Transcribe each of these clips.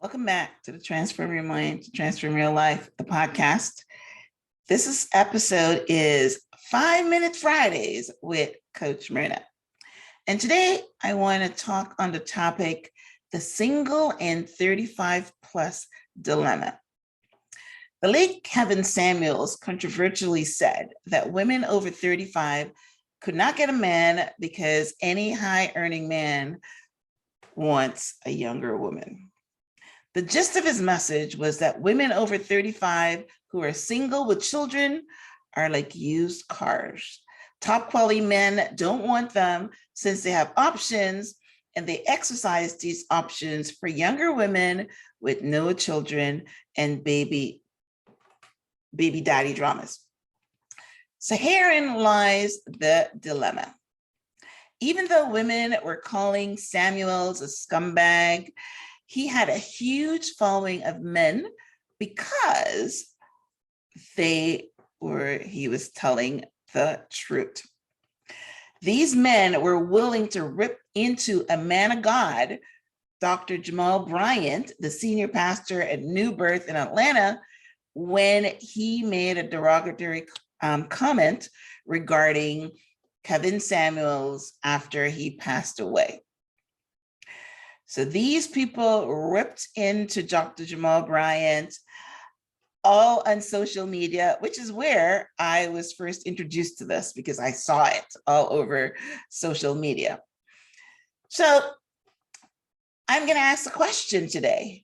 Welcome back to the Transform Your Mind to Transform Your Life, the podcast. Episode is 5-Minute Fridays with Coach Myrna. And today I want to talk on the topic, the single and 35 plus dilemma. The late Kevin Samuels controversially said that women over 35 could not get a man because any high earning man wants a younger woman. The gist of his message was that women over 35 who are single with children are like used cars. Top quality men don't want them since they have options, and they exercise these options for younger women with no children and baby daddy dramas. So herein lies the dilemma. Even though women were calling Samuels a scumbag, he had a huge following of men because he was telling the truth. These men were willing to rip into a man of God, Dr. Jamal Bryant, the senior pastor at New Birth in Atlanta, when he made a derogatory comment regarding Kevin Samuels after he passed away. So these people ripped into Dr. Jamal Bryant, all on social media, which is where I was first introduced to this because I saw it all over social media. So I'm going to ask a question today.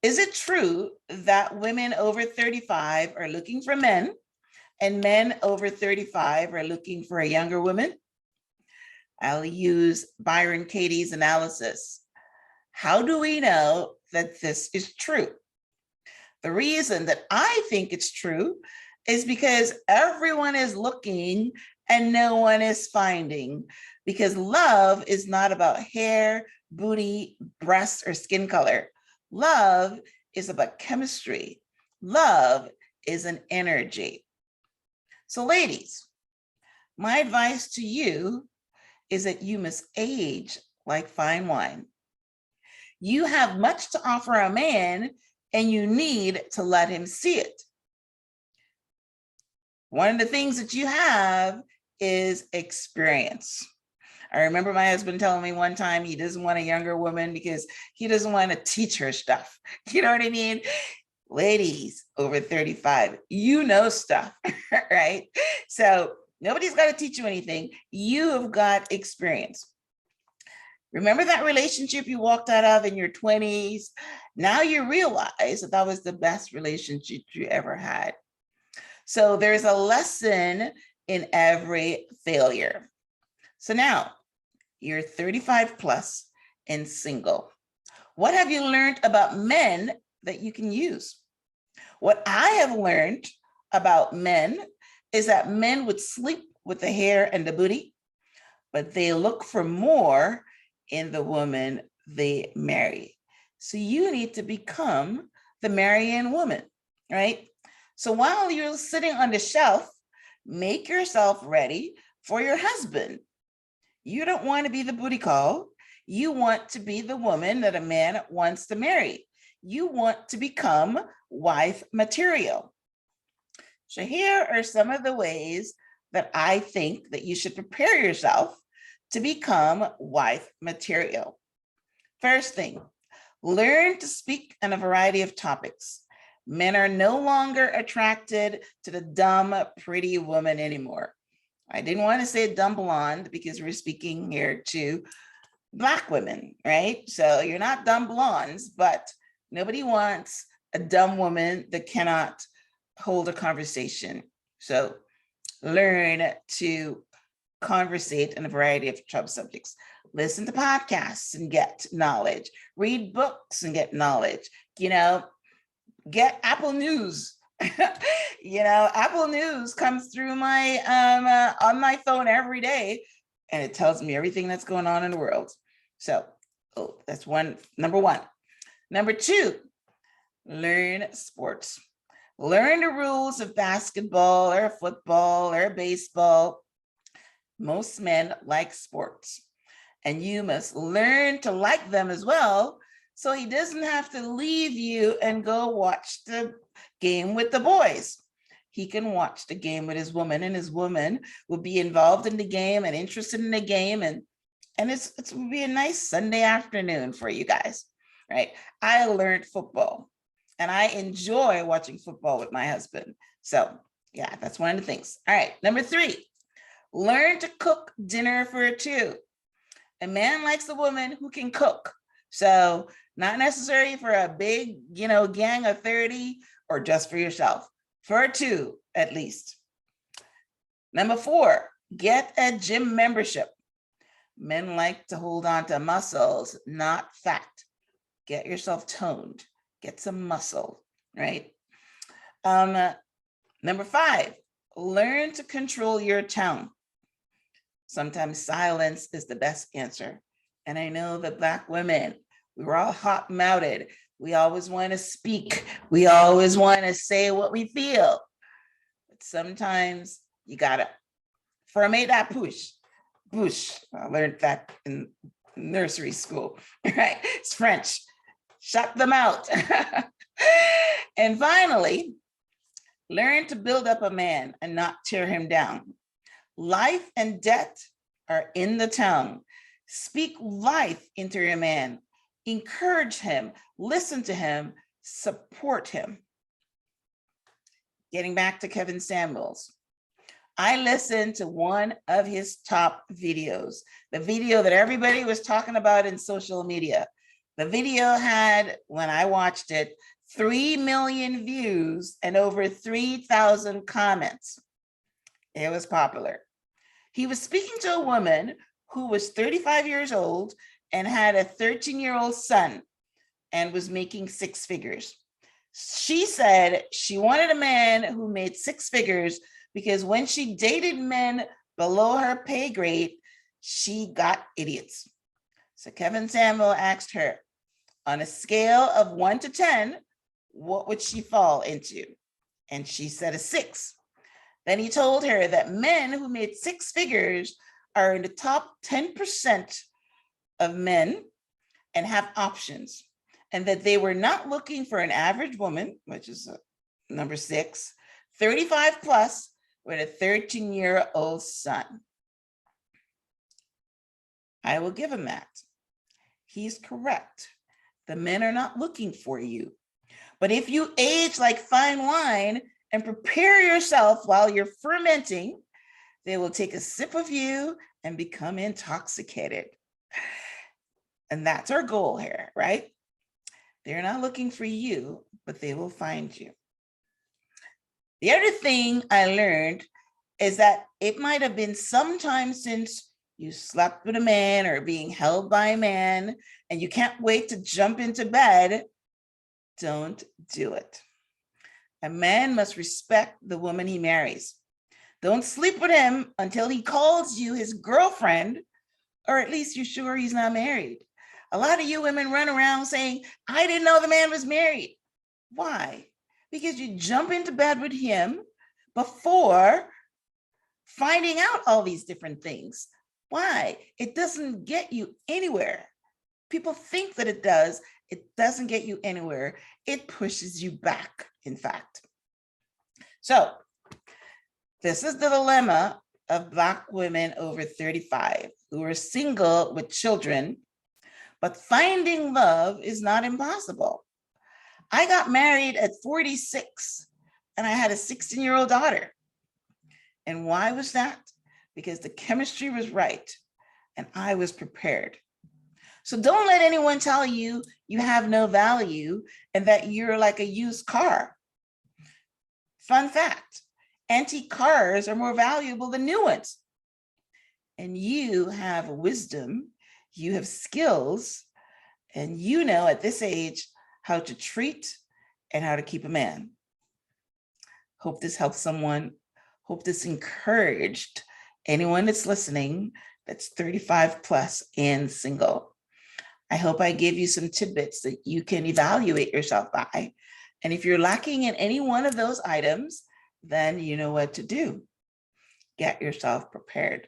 Is it true that women over 35 are looking for men and men over 35 are looking for a younger woman? I'll use Byron Katie's analysis. How do we know that this is true? The reason that I think it's true is because everyone is looking and no one is finding, because love is not about hair, booty, breasts, or skin color. Love is about chemistry. Love is an energy. So ladies, my advice to you is that you must age like fine wine. You have much to offer a man, and you need to let him see it. One of the things that you have is experience. I remember my husband telling me one time he doesn't want a younger woman because he doesn't want to teach her stuff. You know what I mean? Ladies over 35, you know stuff, right? So nobody's got to teach you anything. You have got experience. Remember that relationship you walked out of in your 20s? Now you realize that was the best relationship you ever had. So there's a lesson in every failure. So now you're 35 plus and single. What have you learned about men that you can use? What I have learned about men is that men would sleep with the hair and the booty, but they look for more in the woman they marry. So you need to become the marrying woman, right? So while you're sitting on the shelf, make yourself ready for your husband. You don't want to be the booty call. You want to be the woman that a man wants to marry. You want to become wife material. So here are some of the ways that I think that you should prepare yourself to become wife material. First thing, learn to speak on a variety of topics. Men are no longer attracted to the dumb, pretty woman anymore. I didn't want to say dumb blonde because we're speaking here to Black women, right? So you're not dumb blondes, but nobody wants a dumb woman that cannot hold a conversation. So learn to conversate on a variety of subjects. Listen to podcasts and get knowledge. Read books and get knowledge. Get Apple News. Apple News comes through my on my phone every day, and it tells me everything that's going on in the world. So, that's number one. Number two, learn sports. Learn the rules of basketball or football or baseball. Most men like sports, and you must learn to like them as well, so he doesn't have to leave you and go watch the game with the boys. He can watch the game with his woman, and his woman will be involved in the game and interested in the game, and it will be a nice Sunday afternoon for you guys, right? I learned football, and I enjoy watching football with my husband. So yeah, that's one of the things. All right, number 3, learn to cook dinner for 2. A man likes a woman who can cook. So not necessary for a big, gang of 30 or just for yourself, for 2 at least. Number 4, get a gym membership. Men like to hold on to muscles, not fat. Get yourself toned, get some muscle, right? Number 5, learn to control your tongue. Sometimes silence is the best answer. And I know that Black women, we were all hot-mouthed. We always want to speak. We always want to say what we feel. But sometimes you gotta fermate that push. I learned that in nursery school, right? It's French. Shut them out. And finally, learn to build up a man and not tear him down. Life and death are in the tongue. Speak life into your man. Encourage him, listen to him, support him. Getting back to Kevin Samuels. I listened to one of his top videos, the video that everybody was talking about in social media. The video had, when I watched it, 3 million views and over 3,000 comments. It was popular. He was speaking to a woman who was 35 years old and had a 13-year-old son and was making 6 figures. She said she wanted a man who made 6 figures because when she dated men below her pay grade, she got idiots. So Kevin Samuel asked her, on a scale of 1 to 10, what would she fall into? And she said a 6. Then he told her that men who made 6 figures are in the top 10% of men and have options, and that they were not looking for an average woman, which is number 6, 35 plus, with a 13-year-old son. I will give him that. He's correct. The men are not looking for you. But if you age like fine wine and prepare yourself while you're fermenting, they will take a sip of you and become intoxicated. And that's our goal here, right? They're not looking for you, but they will find you. The other thing I learned is that it might have been some time since you slept with a man or being held by a man, and you can't wait to jump into bed. Don't do it. A man must respect the woman he marries. Don't sleep with him until he calls you his girlfriend, or at least you're sure he's not married. A lot of you women run around saying, I didn't know the man was married. Why? Because you jump into bed with him before finding out all these different things. Why? It doesn't get you anywhere. People think that it does. It doesn't get you anywhere. It pushes you back, in fact. So this is the dilemma of Black women over 35 who are single with children, but finding love is not impossible. I got married at 46 and I had a 16-year-old daughter. And why was that? Because the chemistry was right and I was prepared. So don't let anyone tell you you have no value and that you're like a used car. Fun fact, antique cars are more valuable than new ones. And you have wisdom, you have skills, and you know at this age how to treat and how to keep a man. Hope this helps someone. Hope this encouraged anyone that's listening that's 35 plus and single. I hope I gave you some tidbits that you can evaluate yourself by. And if you're lacking in any one of those items, then you know what to do. Get yourself prepared.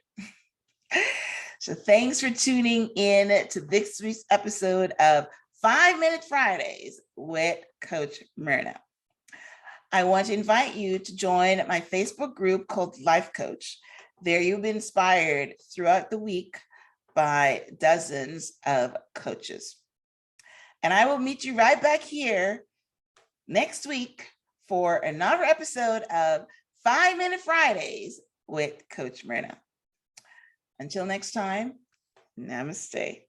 So thanks for tuning in to this week's episode of 5-Minute Fridays with Coach Myrna. I want to invite you to join my Facebook group called Life Coach. There you'll be inspired throughout the week by dozens of coaches. And I will meet you right back here next week for another episode of 5-Minute Fridays with Coach Myrna. Until next time, namaste.